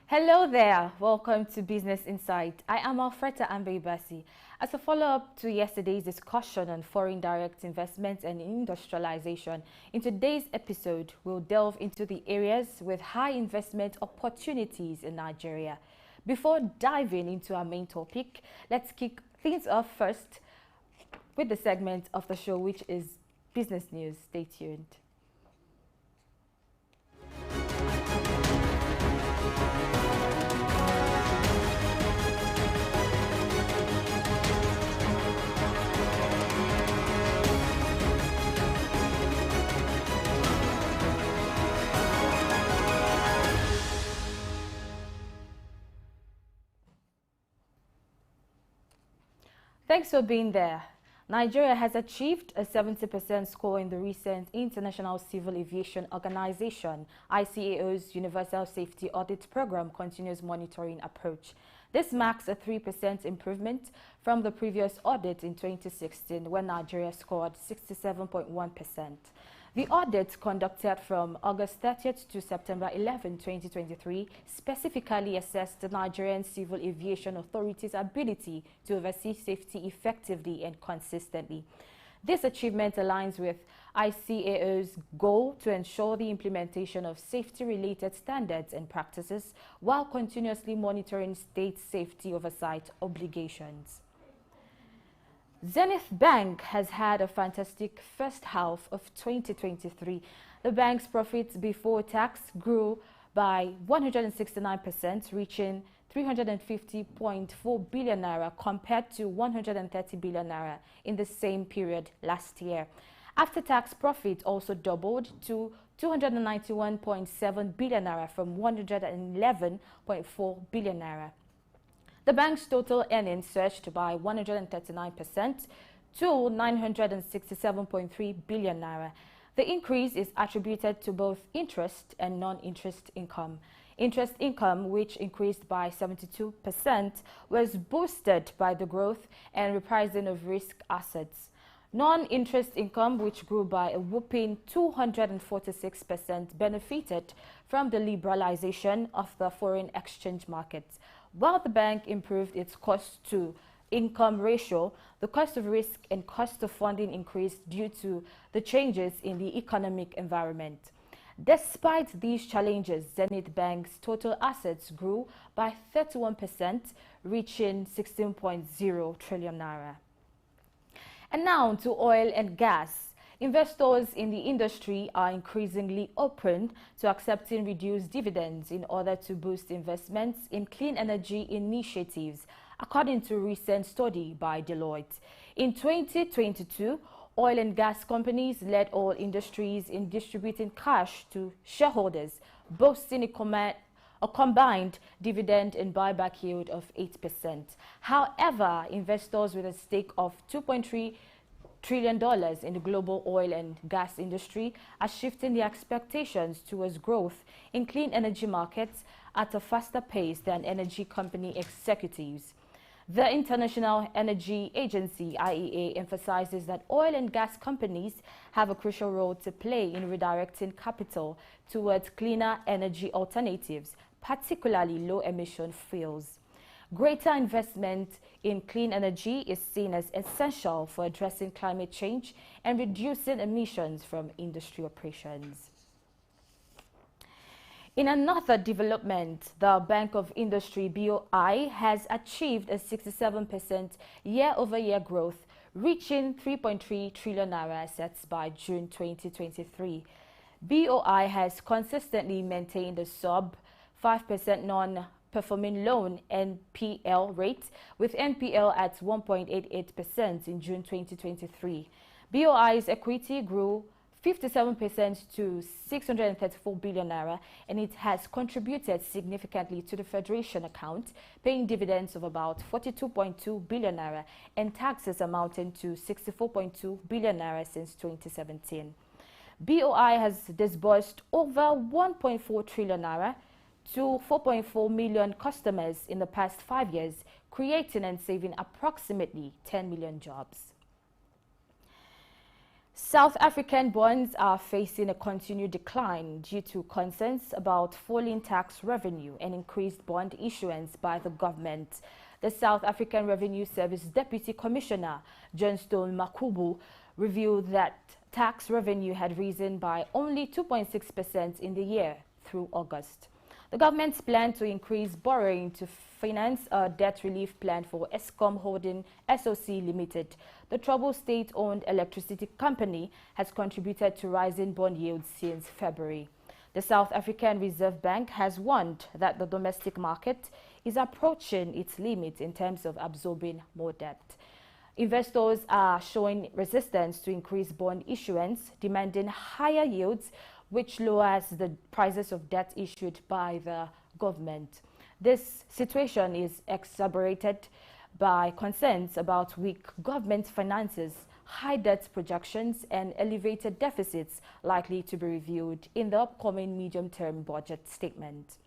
Hello there, welcome to Business Insight. I am Alfreda Ambe-Bassi. As a follow-up to yesterday's discussion on foreign direct investment and industrialization, in today's episode, we'll delve into the areas with high investment opportunities in Nigeria. Before diving into our main topic, let's kick things off first with the segment of the show, which is Business News. Stay tuned. Thanks for being there. Nigeria has achieved a 70% score in the recent International Civil Aviation Organization (ICAO's) Universal Safety Audit Program Continuous Monitoring Approach. This marks a 3% improvement from the previous audit in 2016, when Nigeria scored 67.1%. The audit, conducted from August 30th to September 11, 2023, specifically assessed the Nigerian Civil Aviation Authority's ability to oversee safety effectively and consistently. This achievement aligns with ICAO's goal to ensure the implementation of safety-related standards and practices while continuously monitoring state safety oversight obligations. Zenith Bank has had a fantastic first half of 2023. The bank's profits before tax grew by 169%, reaching 350.4 billion naira compared to 130 billion naira in the same period last year. After-tax profit also doubled to 291.7 billion naira from 111.4 billion naira. The bank's total earnings surged by 139% to 967.3 billion naira. The increase is attributed to both interest and non-interest income. Interest income, which increased by 72%, was boosted by the growth and repricing of risk assets. Non-interest income, which grew by a whopping 246%, benefited from the liberalization of the foreign exchange markets. While the bank improved its cost-to-income ratio, the cost of risk and cost of funding increased due to the changes in the economic environment. Despite these challenges, Zenith Bank's total assets grew by 31%, reaching 16.0 trillion naira. And now to oil and gas. Investors in the industry are increasingly open to accepting reduced dividends in order to boost investments in clean energy initiatives, according to a recent study by Deloitte. In 2022, oil and gas companies led all industries in distributing cash to shareholders, boasting a combined dividend and buyback yield of 8%. However, investors with a stake of $2.3 trillion in the global oil and gas industry are shifting their expectations towards growth in clean energy markets at a faster pace than energy company executives. The International Energy Agency (IEA) emphasizes that oil and gas companies have a crucial role to play in redirecting capital towards cleaner energy alternatives, particularly low-emission fuels. Greater investment in clean energy is seen as essential for addressing climate change and reducing emissions from industry operations. In another development, the Bank of Industry (BOI) has achieved a 67% year-over-year growth, reaching 3.3 trillion naira assets by June 2023. BOI has consistently maintained a sub-5% non-performing loan NPL rate, with NPL at 1.88% in June 2023. BOI's equity grew 57% to 634 billion naira, and it has contributed significantly to the Federation account, paying dividends of about 42.2 billion naira and taxes amounting to 64.2 billion naira since 2017. BOI has disbursed over 1.4 trillion naira to 4.4 million customers in the past 5 years, creating and saving approximately 10 million jobs. South African bonds are facing a continued decline due to concerns about falling tax revenue and increased bond issuance by the government. The South African Revenue Service Deputy Commissioner, Johnstone Makubu, revealed that tax revenue had risen by only 2.6% in the year through August. The government's plan to increase borrowing to finance a debt relief plan for Eskom Holding SOC Limited, the troubled state-owned electricity company, has contributed to rising bond yields since February. The South African Reserve Bank has warned that the domestic market is approaching its limit in terms of absorbing more debt. Investors are showing resistance to increased bond issuance, demanding higher yields, which lowers the prices of debt issued by the government. This situation is exacerbated by concerns about weak government finances, high debt projections, and elevated deficits likely to be reviewed in the upcoming medium-term budget statement.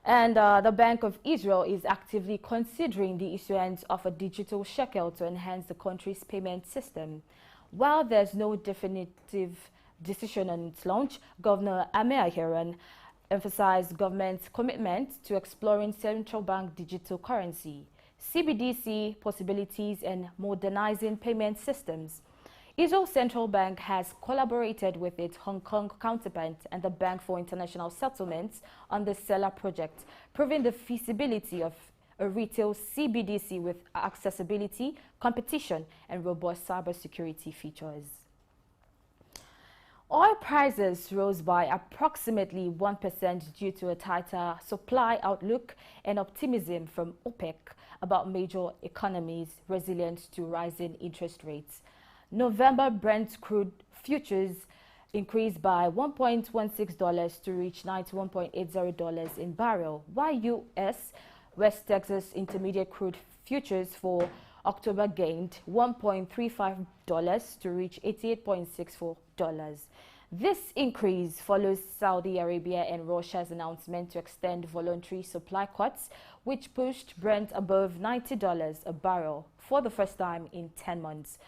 And the Bank of Israel is actively considering the issuance of a digital shekel to enhance the country's payment system. While there's no definitive decision on its launch, Governor Amir Heron emphasized government's commitment to exploring central bank digital currency, CBDC possibilities, and modernizing payment systems. Israel's central bank has collaborated with its Hong Kong counterpart and the Bank for International Settlements on the Stellar project, proving the feasibility of a retail CBDC with accessibility, competition, and robust cybersecurity features. Oil prices rose by approximately 1% due to a tighter supply outlook and optimism from OPEC about major economies resilient to rising interest rates. November Brent crude futures increased by $1.16 to reach $91.80 in barrel, while U.S. West Texas Intermediate crude futures for October gained $1.35 to reach $88.64. This increase follows Saudi Arabia and Russia's announcement to extend voluntary supply cuts, which pushed Brent above $90 a barrel for the first time in 10 months.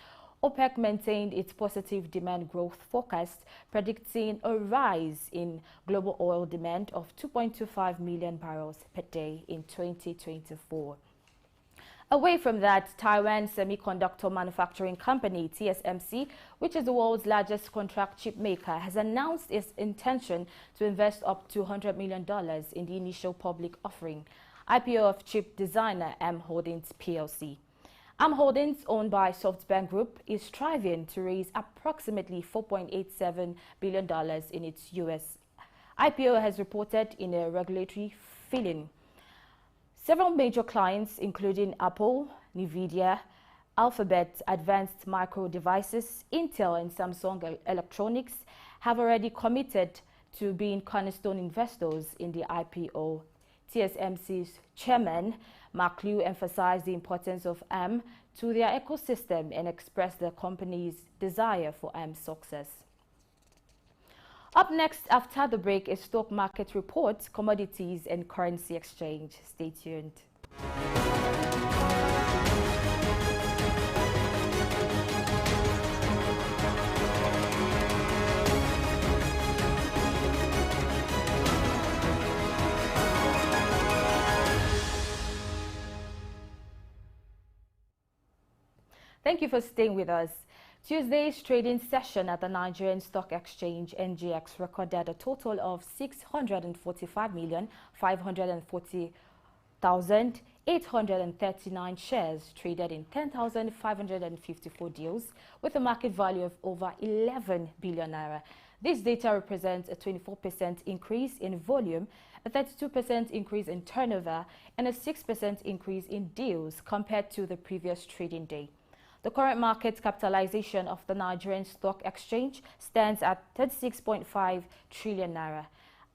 OPEC maintained its positive demand growth forecast, predicting a rise in global oil demand of 2.25 million barrels per day in 2024. Away from that, Taiwan Semiconductor Manufacturing Company, TSMC, which is the world's largest contract chip maker, has announced its intention to invest up to $100 million in the initial public offering. IPO of chip designer M Holdings plc. M Holdings, owned by SoftBank Group, is striving to raise approximately $4.87 billion in its U.S. IPO, has reported in a regulatory filing. Several major clients, including Apple, Nvidia, Alphabet, Advanced Micro Devices, Intel, and Samsung Electronics, have already committed to being cornerstone investors in the IPO. TSMC's chairman, Mark Liu, emphasized the importance of ARM to their ecosystem and expressed the company's desire for ARM's success. Up next, after the break, is stock market reports, commodities, and currency exchange. Stay tuned. Thank you for staying with us. Tuesday's trading session at the Nigerian Stock Exchange (NGX) recorded a total of 645,540,839 shares traded in 10,554 deals with a market value of over 11 billion naira. This data represents a 24% increase in volume, a 32% increase in turnover, and a 6% increase in deals compared to the previous trading day. The current market capitalization of the Nigerian Stock Exchange stands at 36.5 trillion naira.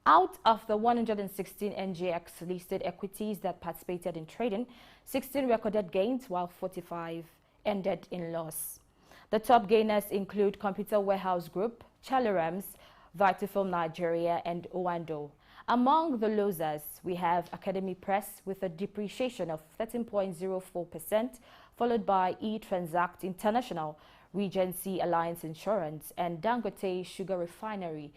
Out of the 116 NGX listed equities that participated in trading, 16 recorded gains while 45 ended in loss. The top gainers include Computer Warehouse Group, Chalerams, Vitafilm Nigeria, and Owando. Among the losers, we have Academy Press with a depreciation of 13.04%, followed by eTransact International, Regency Alliance Insurance, and Dangote Sugar Refinery.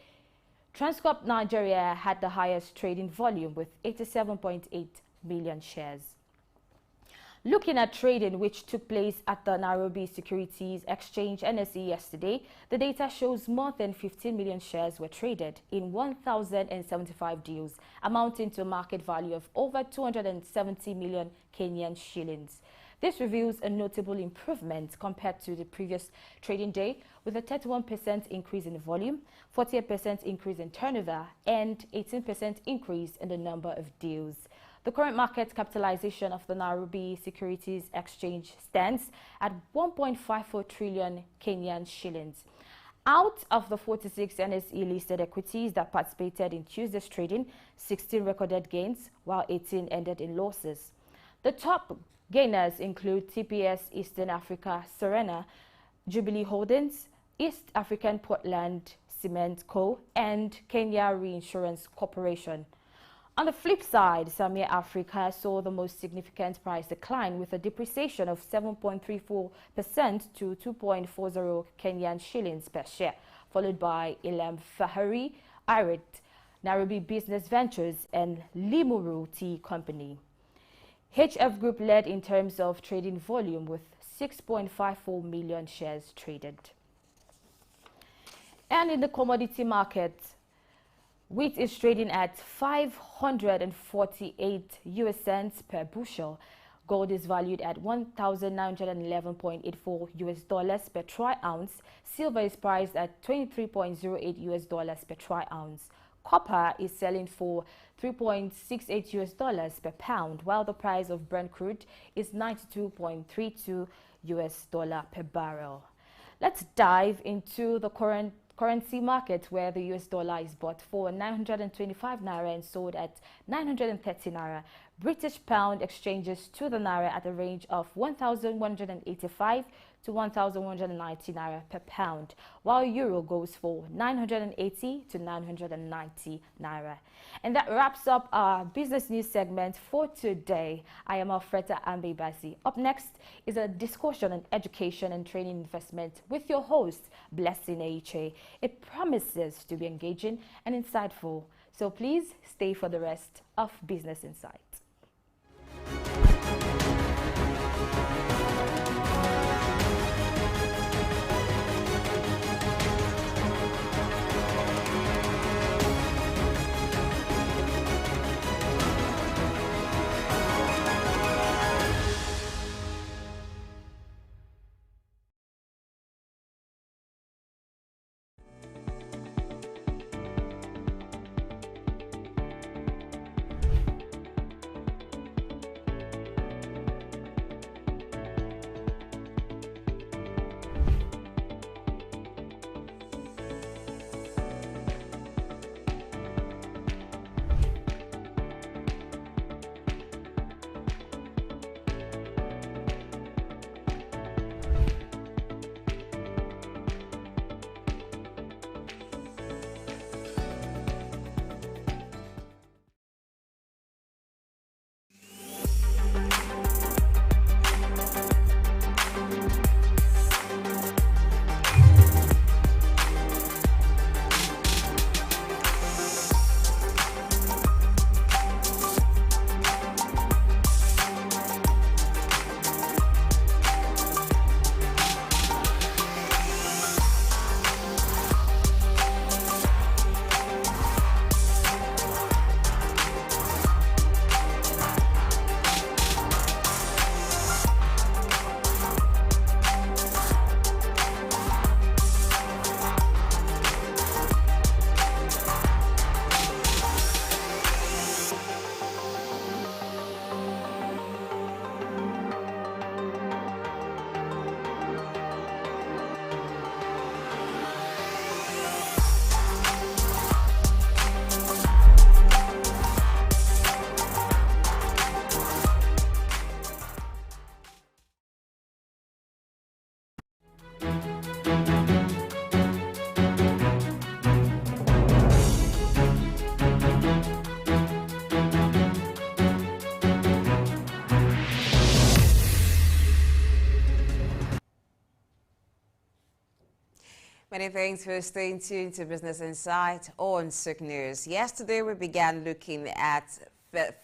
Transcorp Nigeria had the highest trading volume with 87.8 million shares. Looking at trading which took place at the Nairobi Securities Exchange NSE yesterday, the data shows more than 15 million shares were traded in 1,075 deals, amounting to a market value of over 270 million Kenyan shillings. This reveals a notable improvement compared to the previous trading day, with a 31% increase in volume, 48% increase in turnover, and 18% increase in the number of deals. The current market capitalization of the Nairobi Securities Exchange stands at 1.54 trillion Kenyan shillings. Out of the 46 NSE listed equities that participated in Tuesday's trading, 16 recorded gains, while 18 ended in losses. The top gainers include TPS Eastern Africa Serena, Jubilee Holdings, East African Portland Cement Co., and Kenya Reinsurance Corporation. On the flip side, Samia Africa saw the most significant price decline, with a depreciation of 7.34% to 2.40 Kenyan shillings per share, followed by Ilam Fahari, Irit, Nairobi Business Ventures, and Limuru Tea Company. HF Group led in terms of trading volume with 6.54 million shares traded. And in the commodity market, wheat is trading at 548 US cents per bushel. Gold is valued at 1,911.84 US dollars per troy ounce. Silver is priced at 23.08 US dollars per troy ounce. Copper is selling for 3.68 US dollars per pound, while the price of Brent crude is 92.32 US dollar per barrel. Let's dive into the currency market, where the US dollar is bought for 925 naira and sold at 930 naira. British pound exchanges to the naira at a range of 1,185 to 1,190 naira per pound, while euro goes for 980 to 990 naira. And that wraps up our business news segment for today. I am Alfreda Ambebasi. Up next is a discussion on education and training investment with your host, Blessing Aiche. It promises to be engaging and insightful, so please stay for the rest of Business Insight. Many thanks for staying tuned to Business Insight on Souq News. Yesterday, we began looking at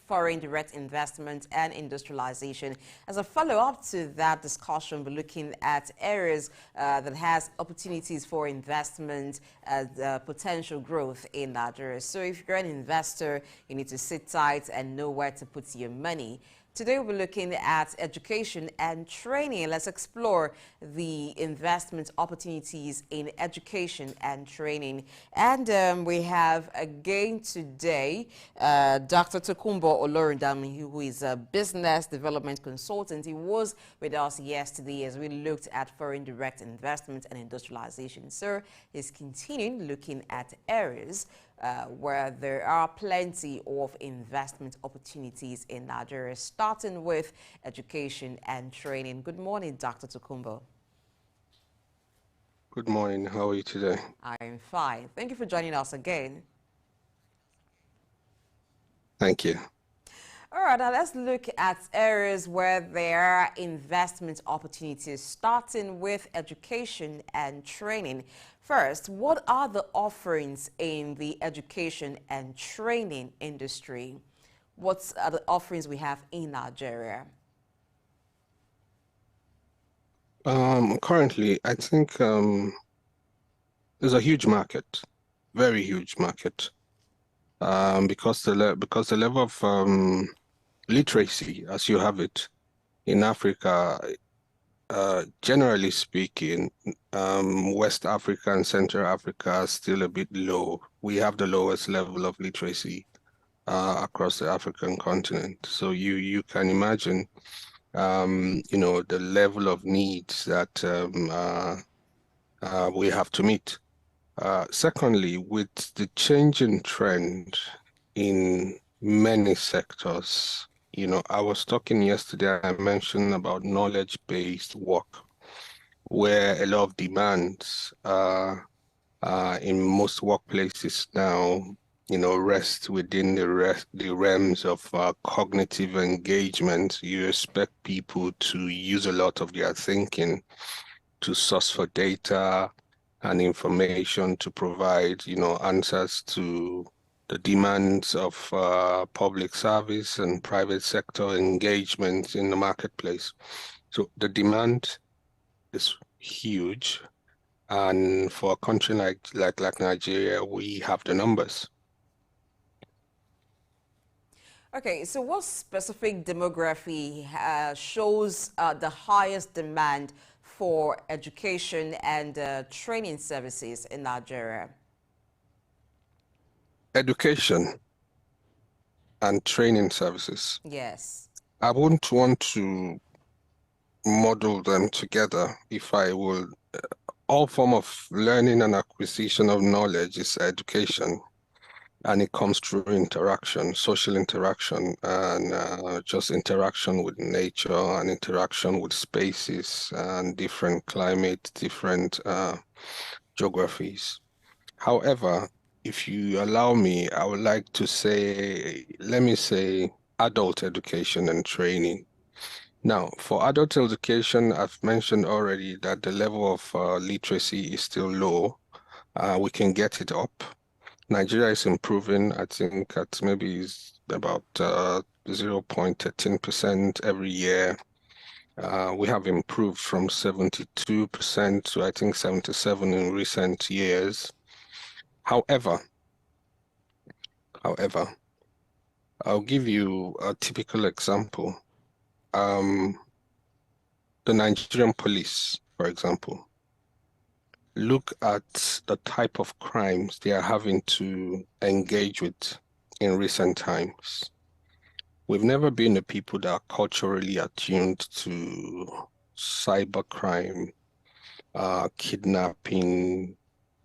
foreign direct investment and industrialization. As a follow-up to that discussion, we're looking at areas that has opportunities for investment and potential growth in Nigeria. So if you're an investor, you need to sit tight and know where to put your money. Today, we'll be looking at education and training. Let's explore the investment opportunities in education and training. And we have again today Dr. Tokunbo Olorundami, who is a business development consultant. He was with us yesterday as we looked at foreign direct investment and industrialization. Sir is continuing looking at areas where there are plenty of investment opportunities in Nigeria, starting with education and training. Good morning, Dr. Tokunbo. Good morning. How are you today? I'm fine. Thank you for joining us again. Thank you. All right, now let's look at areas where there are investment opportunities, starting with education and training. First, what are the offerings in the education and training industry? What are the offerings we have in Nigeria? Currently, I think there's a huge market, very huge market, because the level of literacy, as you have it in Africa, generally speaking, West Africa and Central Africa are still a bit low. We have the lowest level of literacy across the African continent. So you can imagine, the level of needs that we have to meet. Secondly, with the changing trend in many sectors, I was talking yesterday, I mentioned about knowledge-based work, where a lot of demands in most workplaces now, rest within the realms of cognitive engagement. You expect people to use a lot of their thinking to source for data and information to provide, answers to the demands of public service and private sector engagement in the marketplace. So the demand is huge. And for a country like Nigeria, we have the numbers. Okay, so what specific demography shows the highest demand for education and training services in Nigeria? Education and training services. Yes. I wouldn't want to model them together if I will. All form of learning and acquisition of knowledge is education, and it comes through interaction, social interaction, and just interaction with nature and interaction with spaces and different climate, different geographies. However, if you allow me, I would like to say, let me say, adult education and training. Now, for adult education, I've mentioned already that the level of literacy is still low. We can get it up. Nigeria is improving, I think, at maybe about 0.13% every year. We have improved from 72% to, I think, 77% in recent years. However, I'll give you a typical example. The Nigerian police, for example, look at the type of crimes they are having to engage with in recent times. We've never been a people that are culturally attuned to cybercrime, kidnapping,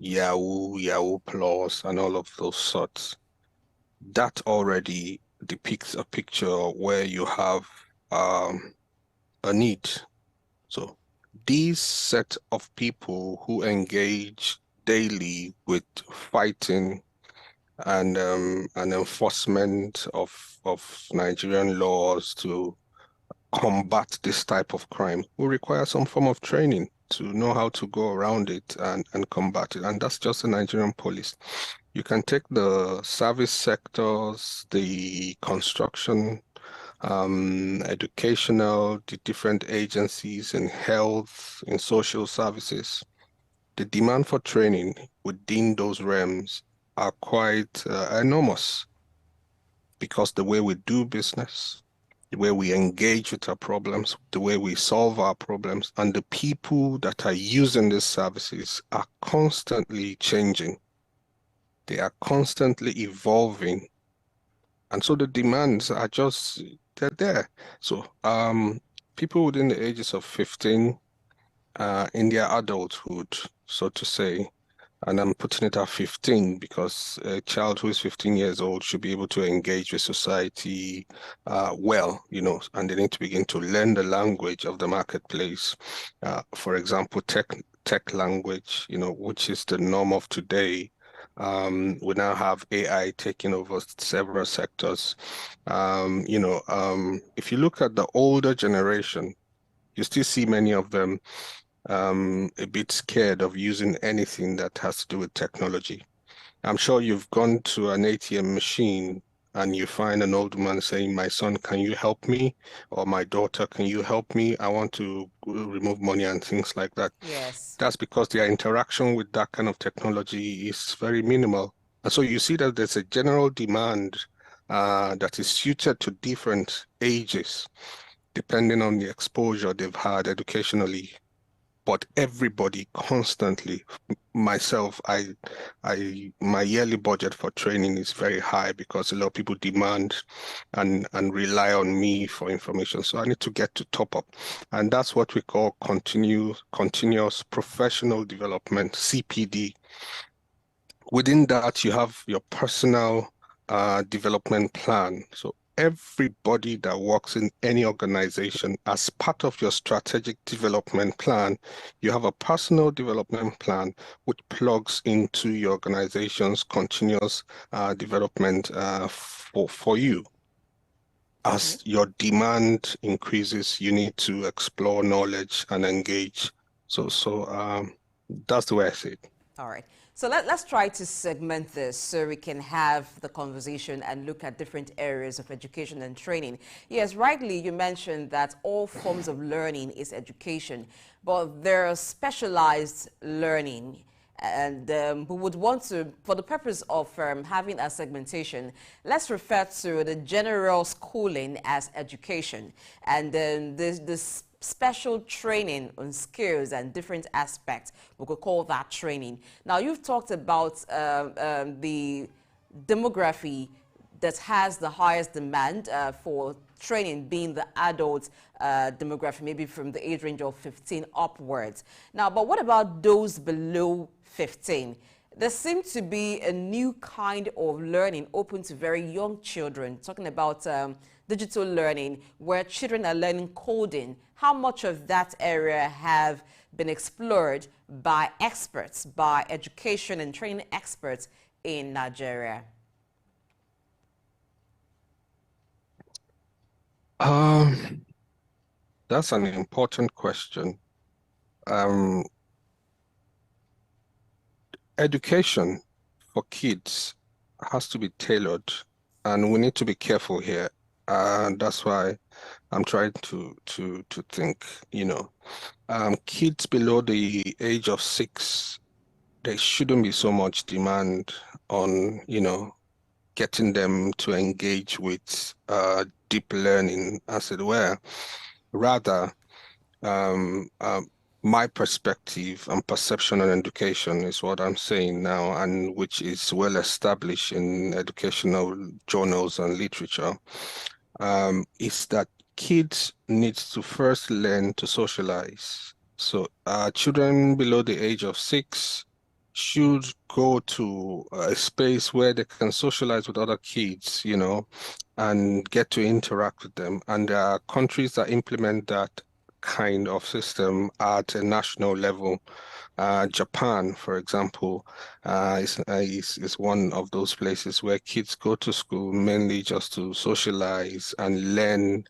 Yahoo Plus, and all of those sorts. That already depicts a picture where you have a need. So these set of people who engage daily with fighting and enforcement of Nigerian laws to combat this type of crime will require some form of training to know how to go around it and combat it. And that's just the Nigerian police. You can take the service sectors, the construction, educational, the different agencies in health, in social services. The demand for training within those realms are quite enormous because the way we do business, the way we engage with our problems, the way we solve our problems, and the people that are using these services are constantly changing. They are constantly evolving. And so the demands are just, they're there. So people within the ages of 15, in their adulthood, so to say, and I'm putting it at 15 because a child who is 15 years old should be able to engage with society well, and they need to begin to learn the language of the marketplace. For example, tech language, which is the norm of today. We now have AI taking over several sectors. If you look at the older generation, you still see many of them a bit scared of using anything that has to do with technology. I'm sure you've gone to an ATM machine and you find an old man saying, "My son, can you help me?" Or "My daughter, can you help me? I want to remove money," and things like that. Yes. That's because their interaction with that kind of technology is very minimal. And so you see that there's a general demand that is suited to different ages, depending on the exposure they've had educationally. But everybody constantly, myself, my yearly budget for training is very high because a lot of people demand and rely on me for information. So I need to get to top up. And that's what we call continuous professional development, CPD. Within that, you have your personal development plan. So everybody that works in any organization, as part of your strategic development plan, you have a personal development plan which plugs into your organization's continuous development for you. Okay. As your demand increases, you need to explore knowledge and engage. So that's the way I see it. All right. So let's try to segment this so we can have the conversation and look at different areas of education and training. Yes, rightly, you mentioned that all forms of learning is education, but there are specialized learning. And we would want to, for the purpose of having a segmentation, let's refer to the general schooling as education. And then this special training on skills and different aspects, we could call that training. Now, you've talked about the demography that has the highest demand for training being the adult demography, maybe from the age range of 15 upwards. Now, but what about those below 15? There seems to be a new kind of learning open to very young children, talking about digital learning, where children are learning coding. How much of that area have been explored by experts, by education and training experts in Nigeria? That's an important question. Um, Education for kids has to be tailored, and we need to be careful here. And that's why I'm trying to think, kids below the age of 6, there shouldn't be so much demand on, getting them to engage with deep learning, as it were. Rather, um, um, my perspective and perception on education is what I'm saying now, and which is well established in educational journals and literature, is that kids need to first learn to socialize. So children below the age of 6 should go to a space where they can socialize with other kids, and get to interact with them. And there are countries that implement that kind of system at a national level. Japan, for example, is one of those places where kids go to school mainly just to socialize and learn,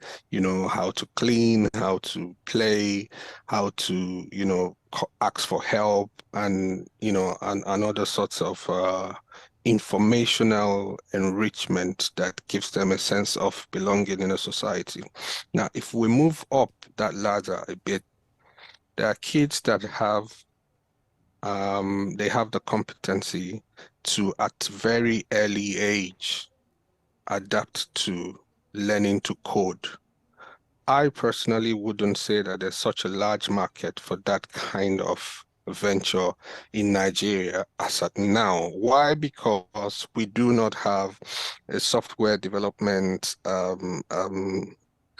how to clean, how to play, how to, ask for help and, and other sorts of informational enrichment that gives them a sense of belonging in a society. Now, if we move up that ladder a bit, there are kids that they have the competency to, at very early age, adapt to learning to code. I personally wouldn't say that there's such a large market for that kind of venture in Nigeria as at now. Why? Because we do not have a software development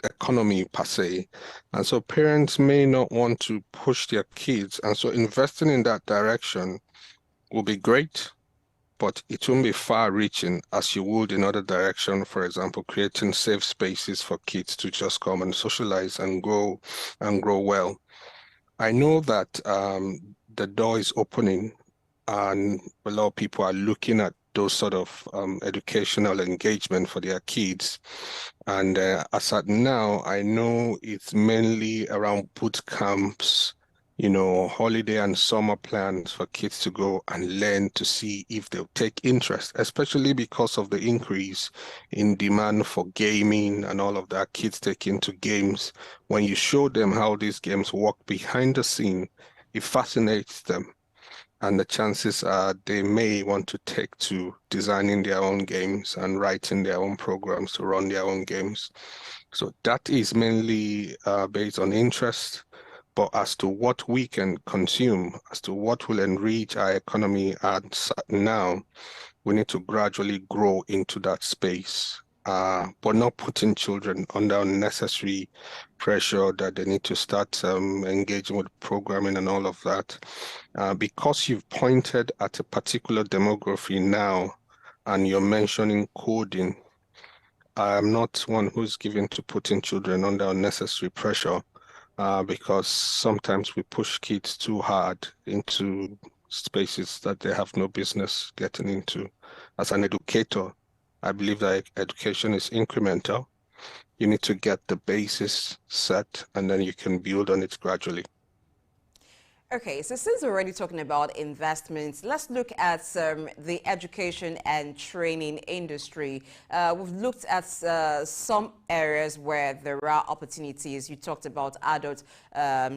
economy per se. And so parents may not want to push their kids. And so investing in that direction will be great, but it won't be far-reaching as you would in other direction. For example, creating safe spaces for kids to just come and socialize and grow well. I know that the door is opening and a lot of people are looking at those sort of educational engagement for their kids. And as at now, I know it's mainly around boot camps, holiday and summer plans for kids to go and learn to see if they'll take interest, especially because of the increase in demand for gaming and all of that. Kids take into games. When you show them how these games work behind the scene, it fascinates them. And the chances are they may want to take to designing their own games and writing their own programs to run their own games. So that is mainly based on interest. But as to what we can consume, as to what will enrich our economy at now, we need to gradually grow into that space, but not putting children under unnecessary pressure that they need to start engaging with programming and all of that. Because you've pointed at a particular demography now, and you're mentioning coding, I'm not one who's given to putting children under unnecessary pressure, because sometimes we push kids too hard into spaces that they have no business getting into. As an educator, I believe that education is incremental. You need to get the basis set and then you can build on it gradually. Okay, so since we're already talking about investments, let's look at the education and training industry. We've looked at some areas where there are opportunities. You talked about adult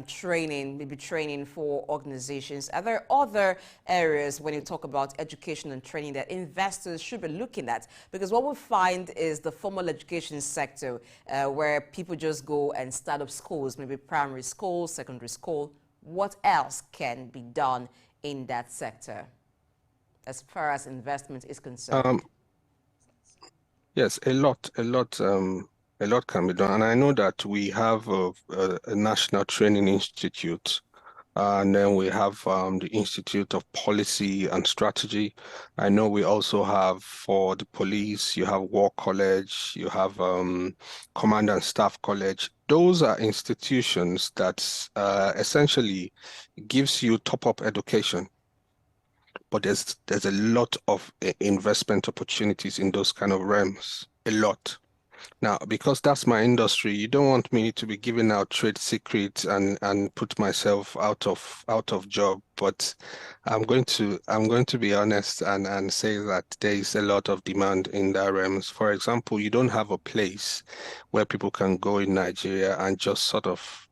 training, maybe training for organizations. Are there other areas when you talk about education and training that investors should be looking at? Because what we find is the formal education sector, where people just go and start up schools, maybe primary school, secondary school. What else can be done in that sector as far as investment is concerned? Yes, a lot can be done. And I know that we have a National Training Institute, and then we have the Institute of Policy and Strategy. I know we also have, for the police, you have War College, you have Command and Staff College. Those are institutions that essentially gives you top-up education. But there's a lot of investment opportunities in those kind of realms, a lot. Now, because that's my industry, you don't want me to be giving out trade secrets and put myself out of job. But I'm going to be honest and say that there is a lot of demand in that realms. For example, you don't have a place where people can go in Nigeria and just sort of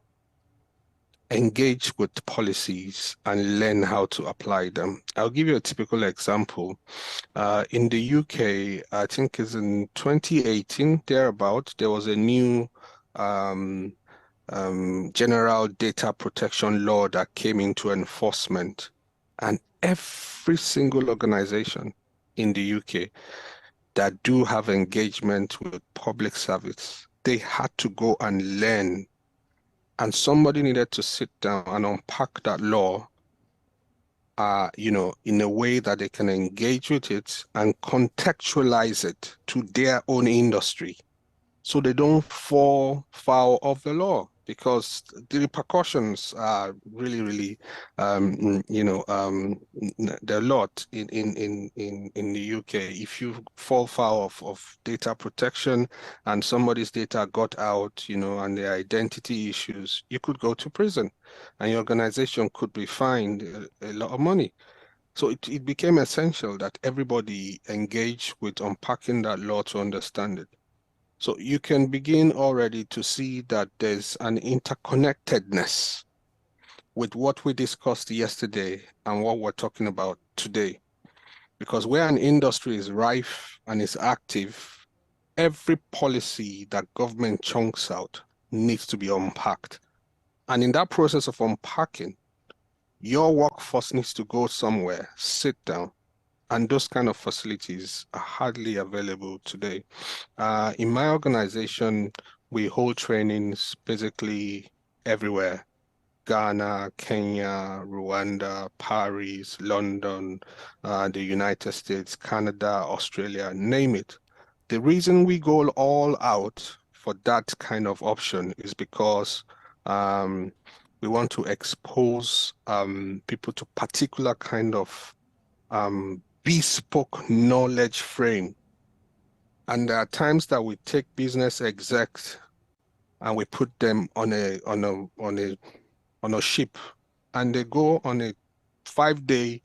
engage with policies and learn how to apply them. I'll give you a typical example. In the UK, I think it's in 2018, thereabout, there was a new general data protection law that came into enforcement. And every single organization in the UK that do have engagement with public service, they had to go and learn, and somebody needed to sit down and unpack that law, in a way that they can engage with it and contextualize it to their own industry, so they don't fall foul of the law. because the repercussions are really, really, there are a lot in the UK. If you fall foul of data protection and somebody's data got out, and their identity issues, you could go to prison, and your organization could be fined a lot of money. So it became essential that everybody engage with unpacking that law to understand it. So you can begin already to see that there's an interconnectedness with what we discussed yesterday and what we're talking about today. Because where an industry is rife and is active, every policy that government chunks out needs to be unpacked. And in that process of unpacking, your workforce needs to go somewhere, sit down, and those kind of facilities are hardly available today. In my organization, we hold trainings basically everywhere. Ghana, Kenya, Rwanda, Paris, London, the United States, Canada, Australia, name it. The reason we go all out for that kind of option is because we want to expose people to particular kind of bespoke knowledge frame. And there are times that we take business execs and we put them on a ship, and they go on a 5-day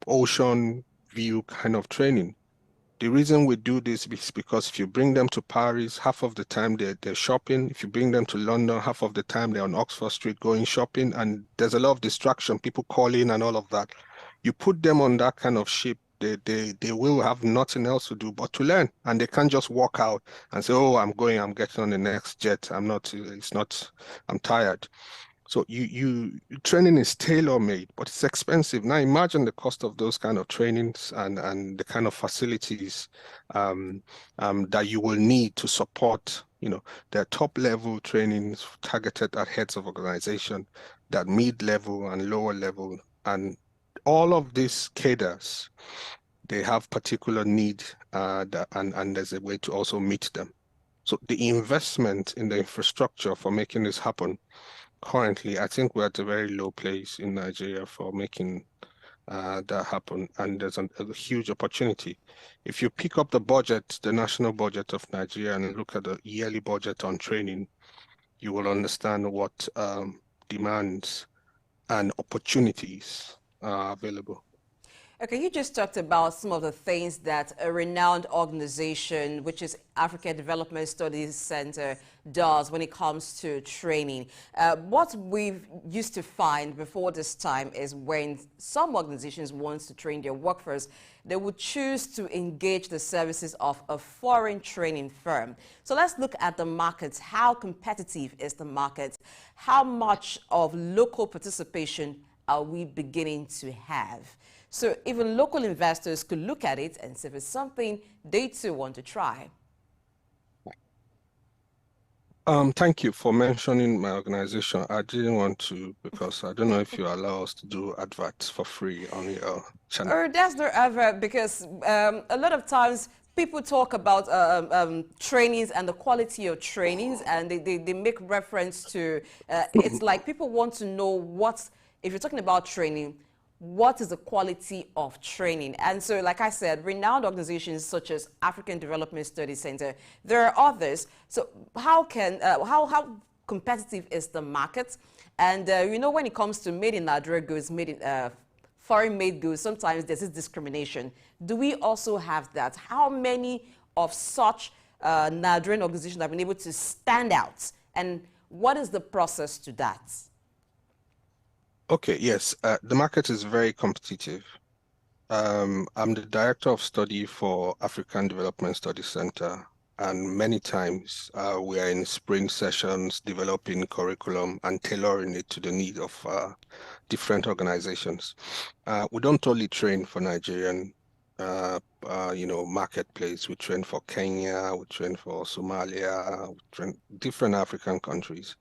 ocean view kind of training. The reason we do this is because if you bring them to Paris, half of the time they're shopping. If you bring them to London, half of the time they're on Oxford Street going shopping, and there's a lot of distraction, people calling and all of that. You put them on that kind of ship, they will have nothing else to do but to learn, and they can't just walk out and say, "Oh, I'm getting on the next jet. I'm tired." So training is tailor-made, but it's expensive. Now imagine the cost of those kind of trainings and the kind of facilities that you will need to support, their top-level trainings targeted at heads of organization, that mid-level and lower level, and all of these cadres, they have particular need, and there's a way to also meet them. So the investment in the infrastructure for making this happen, currently, I think we're at a very low place in Nigeria for making that happen, and there's a huge opportunity. If you pick up the budget, the national budget of Nigeria, and look at the yearly budget on training, you will understand what demands and opportunities are available. Okay, you just talked about some of the things that a renowned organization, which is African Development Studies Center, does when it comes to training. What we've used to find before this time is when some organizations want to train their workforce, they would choose to engage the services of a foreign training firm. So let's look at the market. How competitive is the market? How much of local participation are we beginning to have? So even local investors could look at it and see if it's something they too want to try. Thank you for mentioning my organization. I didn't want to, because I don't know if you allow us to do adverts for free on your channel. Or that's not advert, because a lot of times people talk about trainings and the quality of trainings, and they make reference to, it's like people want to know if you're talking about training, what is the quality of training? And so, like I said, renowned organizations such as African Development Studies Center, there are others. So how competitive is the market? And when it comes to made in Nigeria goods, foreign made goods, sometimes there's this discrimination. Do we also have that? How many of such Nigerian organizations have been able to stand out? And what is the process to that? Okay, yes, the market is very competitive. I'm the director of study for African Development Studies Center, and many times we are in sprint sessions developing curriculum and tailoring it to the need of different organizations. We don't only train for Nigerian marketplace. We train for Kenya, we train for Somalia, we train different African countries.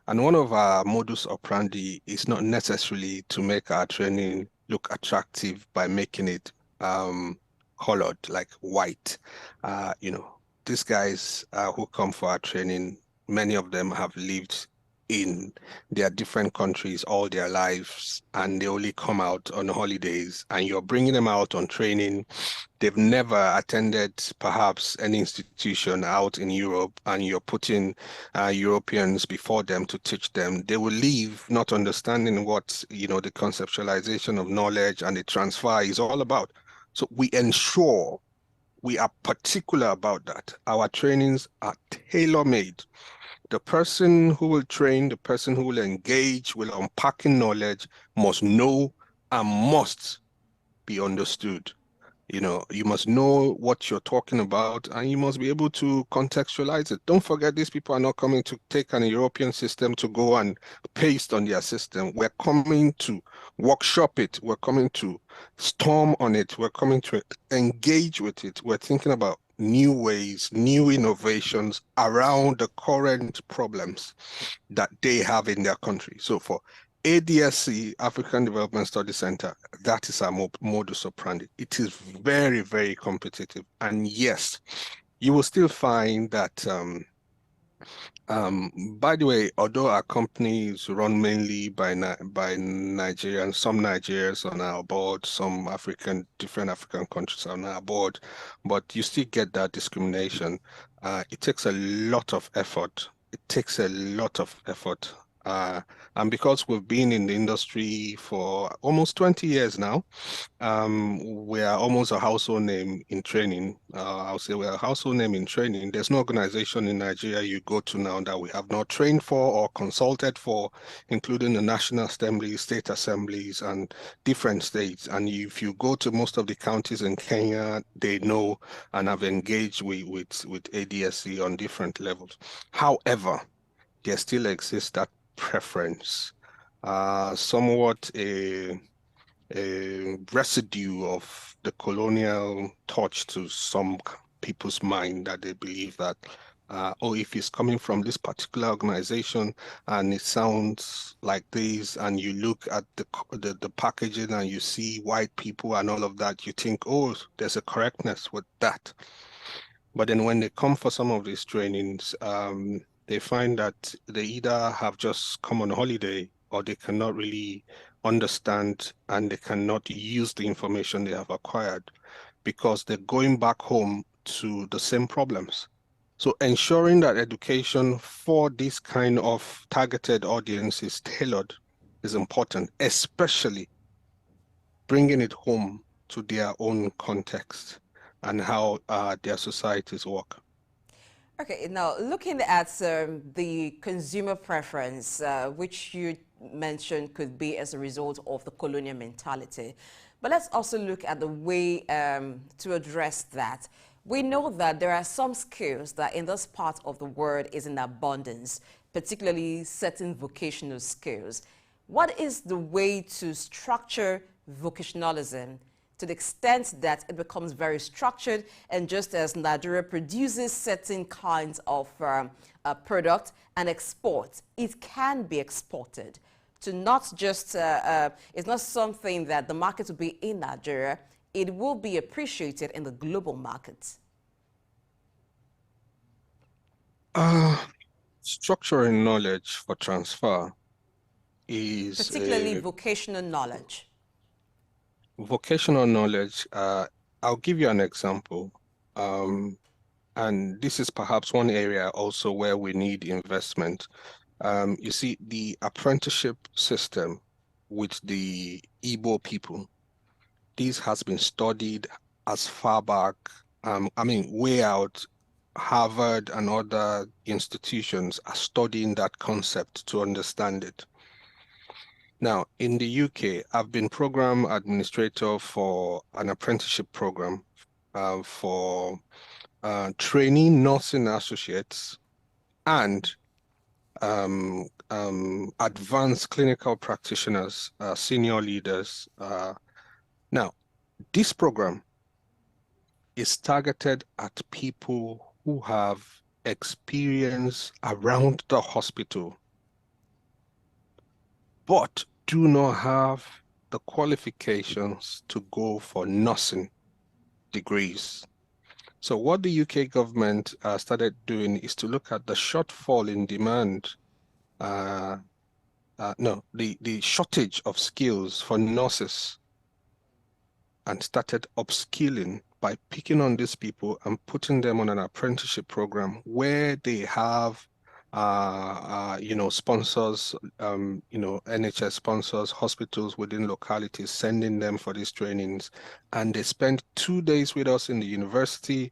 And one of our modus operandi is not necessarily to make our training look attractive by making it colored, like white. These guys who come for our training, many of them have lived in their different countries all their lives, and they only come out on holidays, and you're bringing them out on training. They've never attended perhaps any institution out in Europe, and you're putting Europeans before them to teach them. They will leave not understanding what, the conceptualization of knowledge and the transfer is all about. So we ensure we are particular about that. Our trainings are tailor-made. The person who will train, the person who will engage, will unpacking knowledge, must know and must be understood. You must know what you're talking about, and you must be able to contextualize it. Don't forget, these people are not coming to take an European system to go and paste on their system. We're coming to workshop it. We're coming to storm on it. We're coming to engage with it. We're thinking about new ways, new innovations around the current problems that they have in their country. So for ADSC, African Development Study Center, that is our modus operandi. It is very, very competitive. And yes, you will still find that, by the way, although our company is run mainly by Nigerians, some Nigerians on our board, some different African countries on our board, but you still get that discrimination. It takes a lot of effort. It takes a lot of effort. And because we've been in the industry for almost 20 years now, we are almost a household name in training. I'll say we're a household name in training. There's no organization in Nigeria you go to now that we have not trained for or consulted for, including the National Assembly, state assemblies, and different states. And if you go to most of the counties in Kenya, they know and have engaged with ADSC on different levels. However, there still exists that preference, somewhat a residue of the colonial touch to some people's mind, that they believe that, oh, if it's coming from this particular organization and it sounds like this, and you look at the packaging and you see white people and all of that, you think, oh, there's a correctness with that. But then when they come for some of these trainings, they find that they either have just come on holiday, or they cannot really understand, and they cannot use the information they have acquired because they're going back home to the same problems. So ensuring that education for this kind of targeted audience is tailored is important, especially bringing it home to their own context and how their societies work. Okay, now looking at the consumer preference, which you mentioned could be as a result of the colonial mentality, but let's also look at the way to address that. We know that there are some skills that in this part of the world is in abundance, particularly certain vocational skills. What is the way to structure vocationalism to the extent that it becomes very structured, and just as Nigeria produces certain kinds of product and exports, it can be exported to not just, it's not something that the market will be in Nigeria, it will be appreciated in the global market. Structuring knowledge for transfer is Particularly vocational knowledge. vocational knowledge. I'll give you an example. And this is perhaps one area also where we need investment. You see, the apprenticeship system with the Igbo people, this has been studied as far back, I mean, way out. Harvard and other institutions are studying that concept to understand it. Now, in the UK, I've been program administrator for an apprenticeship program for training nursing associates and advanced clinical practitioners, senior leaders. Now, this program is targeted at people who have experience around the hospital, but do not have the qualifications to go for nursing degrees. So what the UK government started doing is to look at the shortfall in demand, no, the shortage of skills for nurses, and started upskilling by picking on these people and putting them on an apprenticeship program where they have sponsors, NHS sponsors, hospitals within localities sending them for these trainings. And they spend 2 days with us in the university.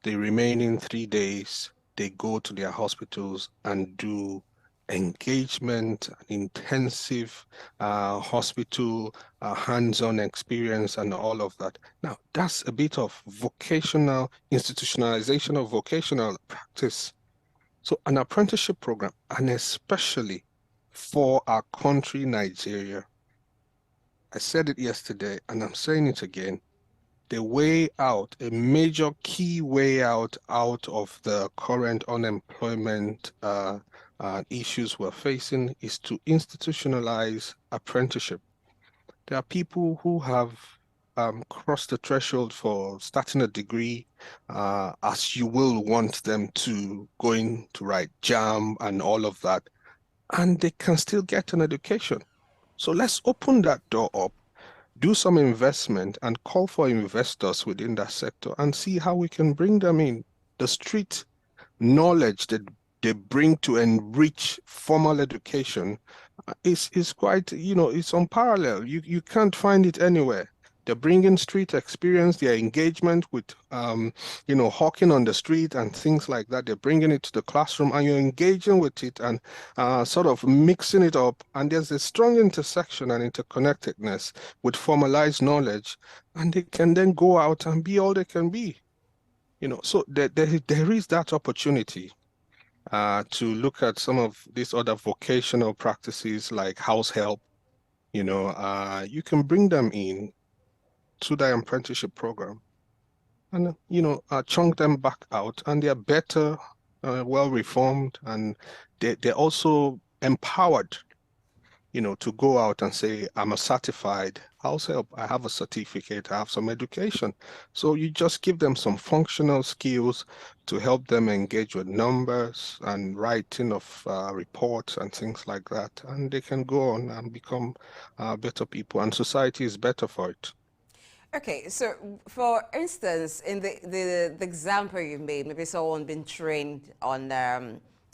The remaining 3 days, they go to their hospitals and do engagement, intensive hospital hands-on experience and all of that. Now, that's a bit of vocational institutionalization of vocational practice. So an apprenticeship program, and especially for our country, Nigeria, I said it yesterday and I'm saying it again, the way out, a major key way out of the current unemployment issues we're facing is to institutionalize apprenticeship. There are people who have crossed the threshold for starting a degree, as you will want them to going to write JAM and all of that, and they can still get an education. So let's open that door up, do some investment, and call for investors within that sector and see how we can bring them in. The street knowledge that they bring to enrich formal education is quite, it's unparalleled. You can't find it anywhere. They're bringing street experience, their engagement with, hawking on the street and things like that. They're bringing it to the classroom and you're engaging with it and sort of mixing it up. And there's a strong intersection and interconnectedness with formalized knowledge. And they can then go out and be all they can be. So there is that opportunity to look at some of these other vocational practices like house help. You can bring them in to the apprenticeship program and, chunk them back out, and they're better, well reformed, and they're also empowered, to go out and say, I'm a certified house help, I have a certificate, I have some education. So you just give them some functional skills to help them engage with numbers and writing of reports and things like that. And they can go on and become better people, and society is better for it. Okay, so for instance, in the example you made, maybe someone been trained on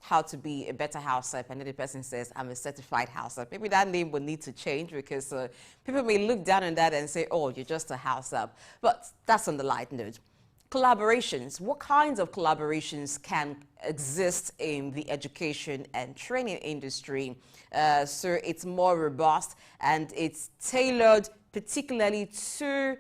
how to be a better house help, and then the person says, I'm a certified house help. Maybe that name will need to change because people may look down on that and say, oh, you're just a house help. But that's on the light note. Collaborations, what kinds of collaborations can exist in the education and training industry so it's more robust and it's tailored particularly to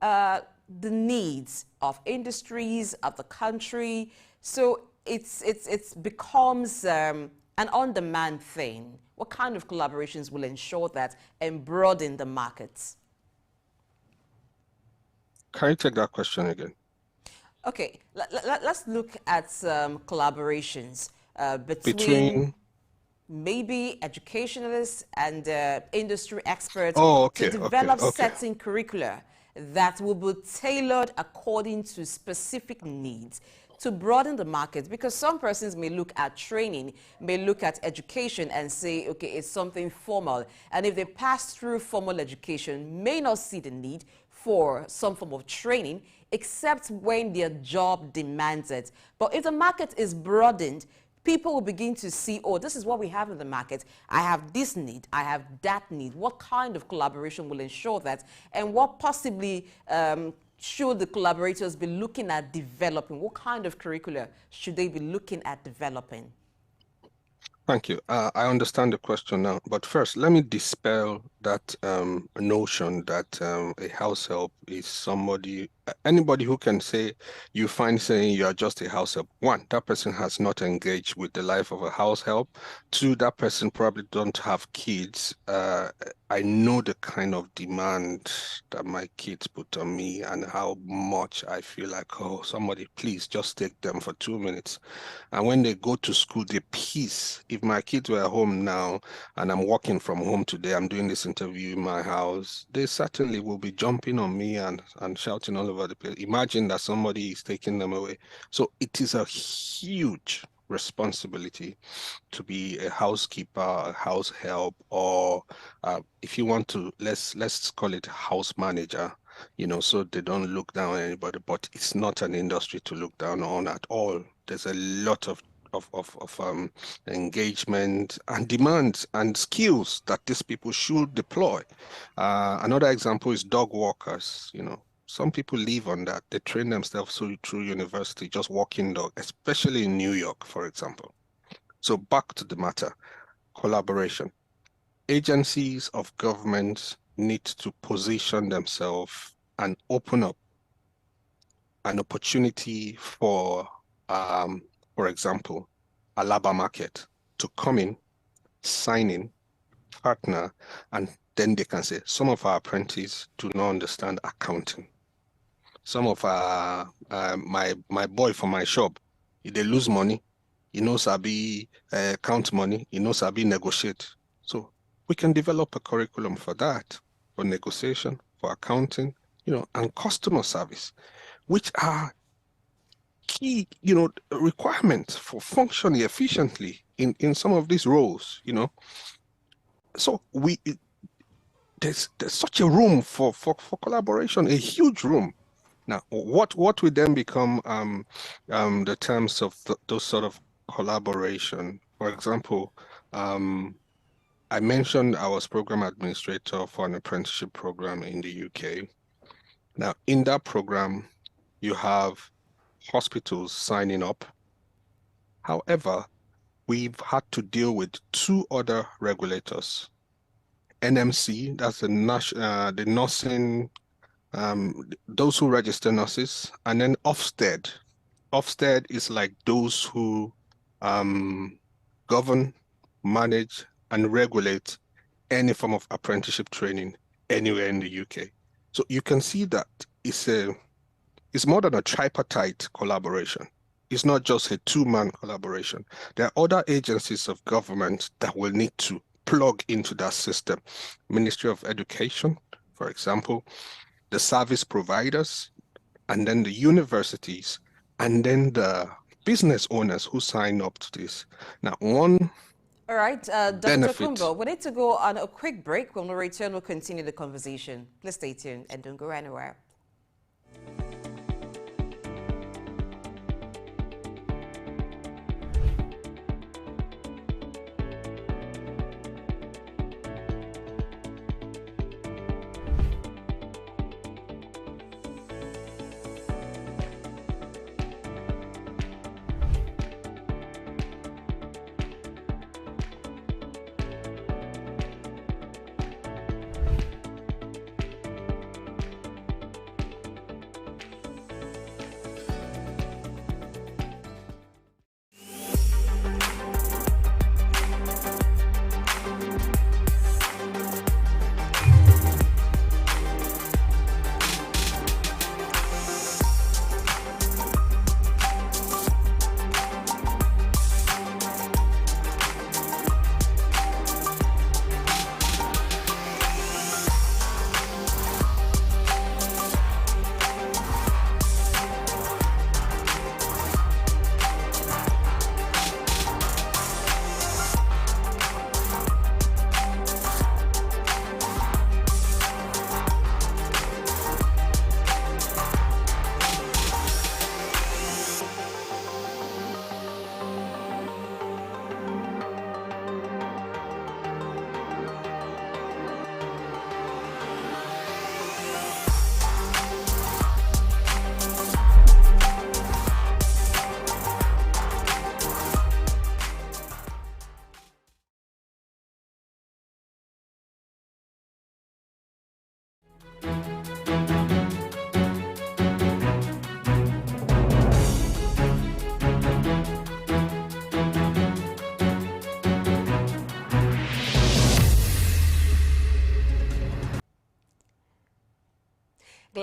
the needs of industries, of the country, so it's becomes an on-demand thing? What kind of collaborations will ensure that and broaden the markets? Can you take that question again? Okay, let's look at collaborations Between maybe educationalists and industry experts to okay, develop okay. certain curricula that will be tailored according to specific needs to broaden the market, because some persons may look at training, may look at education and say, okay, it's something formal. And if they pass through formal education, may not see the need for some form of training, except when their job demands it. But if the market is broadened, people will begin to see, oh, this is what we have in the market. I have this need, I have that need. What kind of collaboration will ensure that? And what possibly should the collaborators be looking at developing? What kind of curricula should they be looking at developing? Thank you. I understand the question now, but first, let me dispel that notion that a house help is somebody, anybody who can say, you find saying you are just a house help. One, that person has not engaged with the life of a house help. Two, that person probably don't have kids. I know the kind of demand that my kids put on me and how much I feel like, oh, somebody please just take them for 2 minutes. And when they go to school, the peace. If my kids were home now and I'm working from home today, I'm doing this in interview in my house, they certainly will be jumping on me and shouting all over the place. Imagine that somebody is taking them away. So it is a huge responsibility to be a housekeeper, a house help, or if you want to, let's call it house manager, so they don't look down on anybody. But it's not an industry to look down on at all. There's a lot of engagement and demands and skills that these people should deploy. Another example is dog walkers. Some people live on that. They train themselves through university, just walking dog, especially in New York, for example. So back to the matter, collaboration. Agencies of government need to position themselves and open up an opportunity for example, a labor market to come in, sign in, partner, and then they can say, some of our apprentices do not understand accounting. Some of my boy from my shop, if they lose money, he knows sabi count money, he knows sabi negotiate. So we can develop a curriculum for that, for negotiation, for accounting, and customer service, which are key, requirements for functioning efficiently in some of these roles, So there's such a room for collaboration, a huge room. Now, what will then become the terms of those sort of collaboration? For example, I mentioned I was program administrator for an apprenticeship program in the UK. Now, in that program, you have hospitals signing up. However, we've had to deal with two other regulators. NMC, that's the nursing, those who register nurses, and then Ofsted. Ofsted is like those who govern, manage, and regulate any form of apprenticeship training anywhere in the UK. So you can see that it's more than a tripartite collaboration. It's not just a two-man collaboration. There are other agencies of government that will need to plug into that system. Ministry of Education, for example, the service providers, and then the universities, and then the business owners who sign up to this. Now, one All right, Dr. benefit. Kumbo, we need to go on a quick break. When we return, we'll continue the conversation. Please stay tuned and don't go anywhere.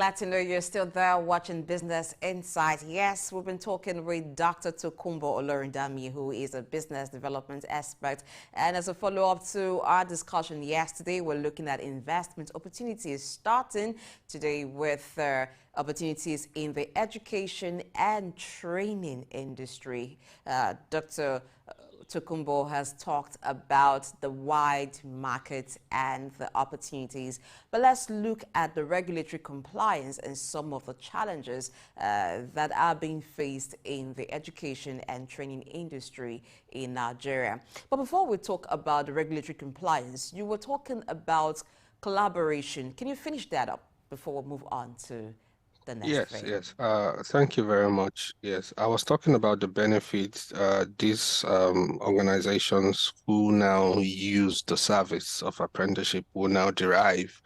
glad to know you're still there watching Business Insight. Yes, we've been talking with Dr. Tokunbo Olorundami, who is a business development expert. And as a follow-up to our discussion yesterday, we're looking at investment opportunities, starting today with opportunities in the education and training industry. Dr. Tokunbo has talked about the wide market and the opportunities. But let's look at the regulatory compliance and some of the challenges that are being faced in the education and training industry in Nigeria. But before we talk about the regulatory compliance, you were talking about collaboration. Can you finish that up before we move on to the next Yes, thing? yes. Thank you very much. Yes, I was talking about the benefits these organizations who now use the service of apprenticeship will now derive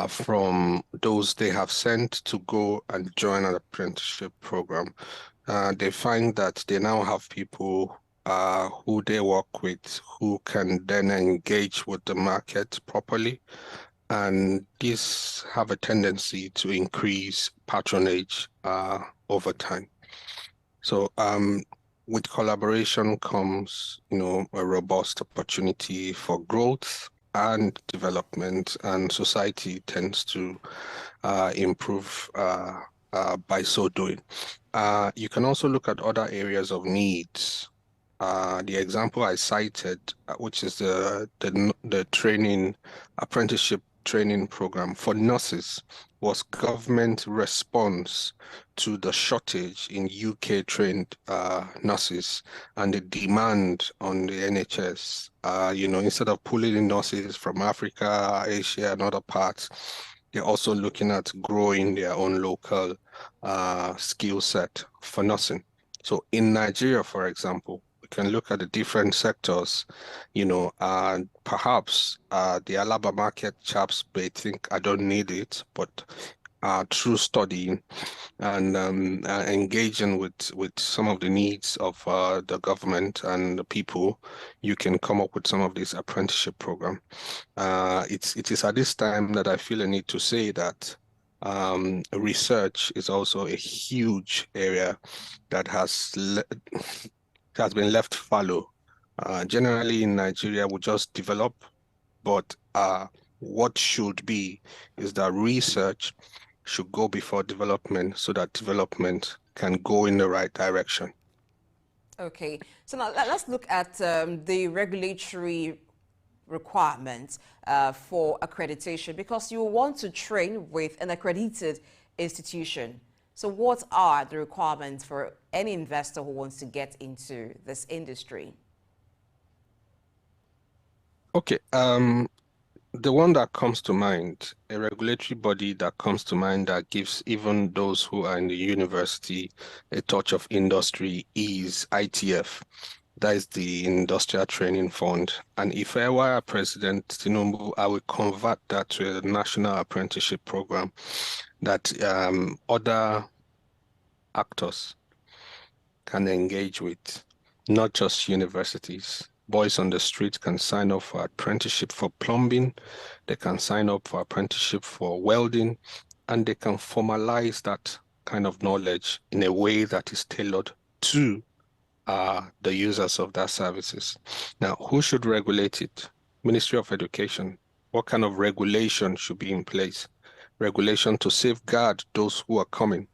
from those they have sent to go and join an apprenticeship program. They find that they now have people who they work with who can then engage with the market properly, and these have a tendency to increase patronage over time. So with collaboration comes, a robust opportunity for growth and development, and society tends to improve by so doing. You can also look at other areas of needs. The example I cited, which is the training apprenticeship training program for nurses, was government response to the shortage in UK trained nurses and the demand on the NHS. Instead of pulling in nurses from Africa, Asia, and other parts, they're also looking at growing their own local skill set for nursing. So in Nigeria, for example, we can look at the different sectors, and perhaps the Alaba market chaps may think I don't need it, but through studying and engaging with some of the needs of the government and the people, you can come up with some of these apprenticeship program. It is at this time that I feel a need to say that research is also a huge area that has been left fallow. Generally in Nigeria, we just develop, but what should be is that research should go before development so that development can go in the right direction. Okay, so now let's look at the regulatory requirements for accreditation, because you want to train with an accredited institution. So what are the requirements for any investor who wants to get into this industry? Okay, the one that comes to mind, a regulatory body that comes to mind that gives even those who are in the university a touch of industry, is ITF. That is the Industrial Training Fund. And if I were President Tinubu, I would convert that to a national apprenticeship program that other actors can engage with, not just universities. Boys on the street can sign up for apprenticeship for plumbing, they can sign up for apprenticeship for welding, and they can formalize that kind of knowledge in a way that is tailored to the users of that services. Now, who should regulate it? Ministry of Education. What kind of regulation should be in place? Regulation to safeguard those who are coming.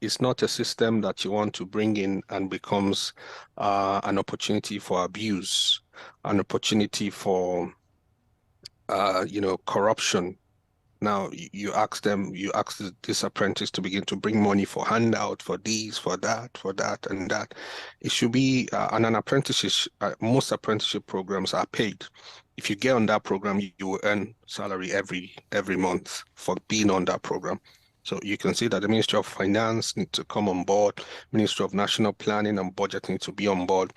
It's not a system that you want to bring in and becomes an opportunity for abuse, an opportunity for corruption. Now you ask this apprentice to begin to bring money for handout, for these, for that, and that. It should be and an apprenticeship. Most apprenticeship programs are paid. If you get on that program, you will earn salary every month for being on that program. So you can see that the Ministry of Finance need to come on board, Ministry of National Planning and Budgeting to be on board,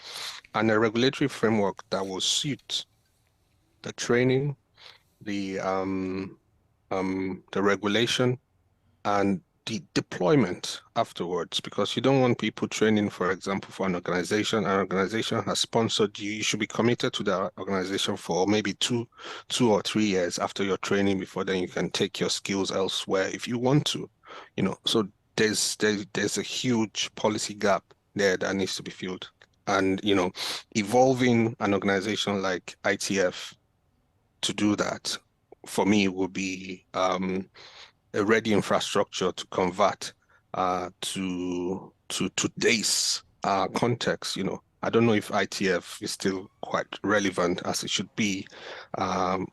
and a regulatory framework that will suit the training, the regulation, and the deployment afterwards, because you don't want people training, for example, for an organization has sponsored you. You should be committed to that organization for maybe two or 3 years after your training, before then you can take your skills elsewhere if you want to. So there's a huge policy gap there that needs to be filled. And, evolving an organization like ITF to do that, for me, would be a ready infrastructure to convert to today's context. I don't know if ITF is still quite relevant as it should be.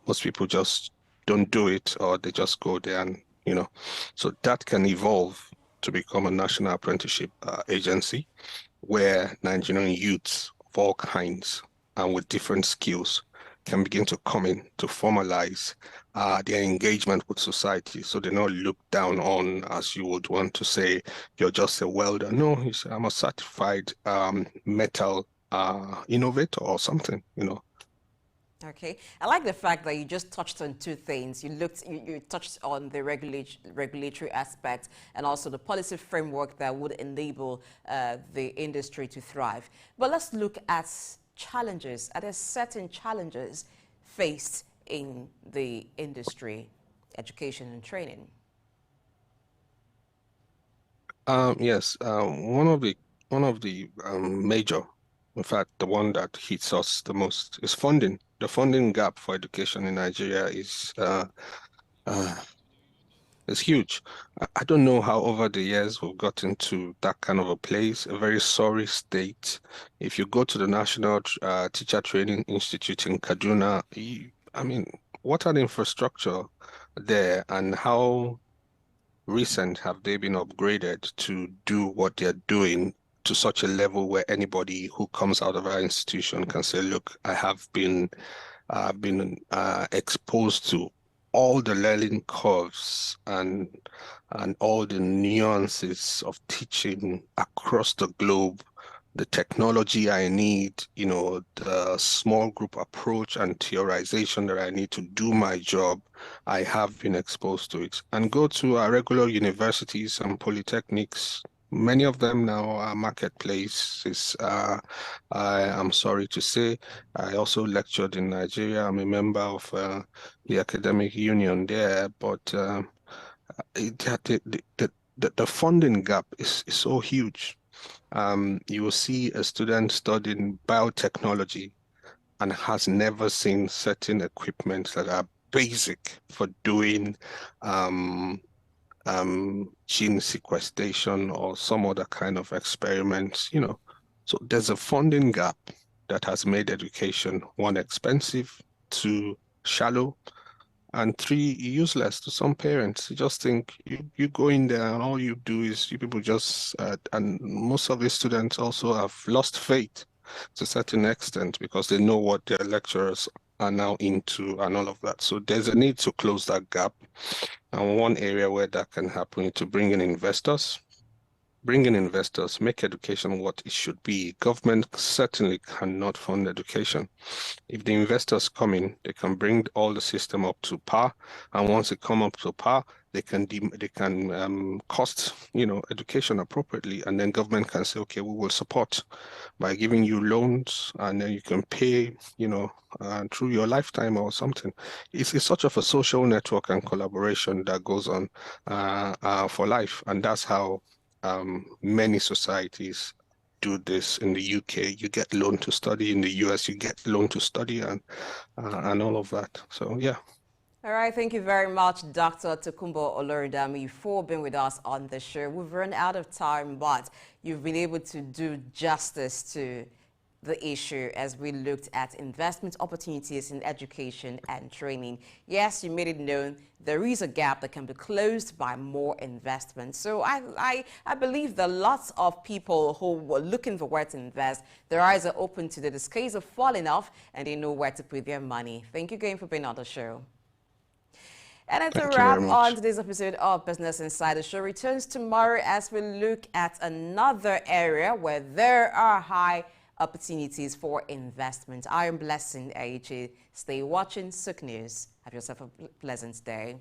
Most people just don't do it, or they just go there and so that can evolve to become a national apprenticeship agency where Nigerian youths of all kinds and with different skills can begin to come in to formalize their engagement with society, so they're not looked down on as you would want to say you're just a welder. No, I'm a certified metal innovator or something. Okay, I like the fact that you just touched on two things. You touched on the regulatory aspect and also the policy framework that would enable the industry to thrive. But let's look at challenges. Are there certain challenges faced in the industry, education and training? Yes, one of the major, in fact, the one that hits us the most is funding. The funding gap for education in Nigeria uh, is huge. I don't know how over the years we've gotten to that kind of a place, a very sorry state. If you go to the National Teacher Training Institute in Kaduna, I mean, what are the infrastructure there, and how recent have they been upgraded to do what they're doing to such a level where anybody who comes out of our institution can say, look, I've been exposed to all the learning curves and all the nuances of teaching across the globe, the technology I need, the small group approach and theorization that I need to do my job. I have been exposed to it. And go to our regular universities and polytechnics. Many of them now are marketplaces. I'm sorry to say, I also lectured in Nigeria. I'm a member of the academic union there, but the funding gap is so huge. You will see a student studying biotechnology and has never seen certain equipment that are basic for doing um, gene sequestration or some other kind of experiments. So there's a funding gap that has made education, one, expensive, two, shallow, and three, useless to some parents. You just think you go in there and all you do is you people just and most of these students also have lost faith to a certain extent because they know what their lecturers are now into and all of that. So there's a need to close that gap. And one area where that can happen is to bring in investors, make education what it should be. Government certainly cannot fund education. If the investors come in, they can bring all the system up to par, and once they come up to par, they can cost education appropriately, and then government can say, okay, we will support by giving you loans, and then you can pay through your lifetime or something. It's such of a social network and collaboration that goes on for life, and that's how many societies do this. In the UK. You get loan to study. In the US, you get loan to study, and all of that. So yeah. All right, thank you very much, Dr. Tokunbo Oloridami, for being with us on the show. We've run out of time, but you've been able to do justice to the issue as we looked at investment opportunities in education and training. Yes, you made it known there is a gap that can be closed by more investment. So I believe that lots of people who were looking for where to invest, their eyes are open to the skies are falling off and they know where to put their money. Thank you again for being on the show. And that's a Thank you very wrap much. on today's episode of Business Insider. The show returns tomorrow as we look at another area where there are high opportunities for investment. I am Blessing Aichi. Stay watching Souq News. Have yourself a pleasant day.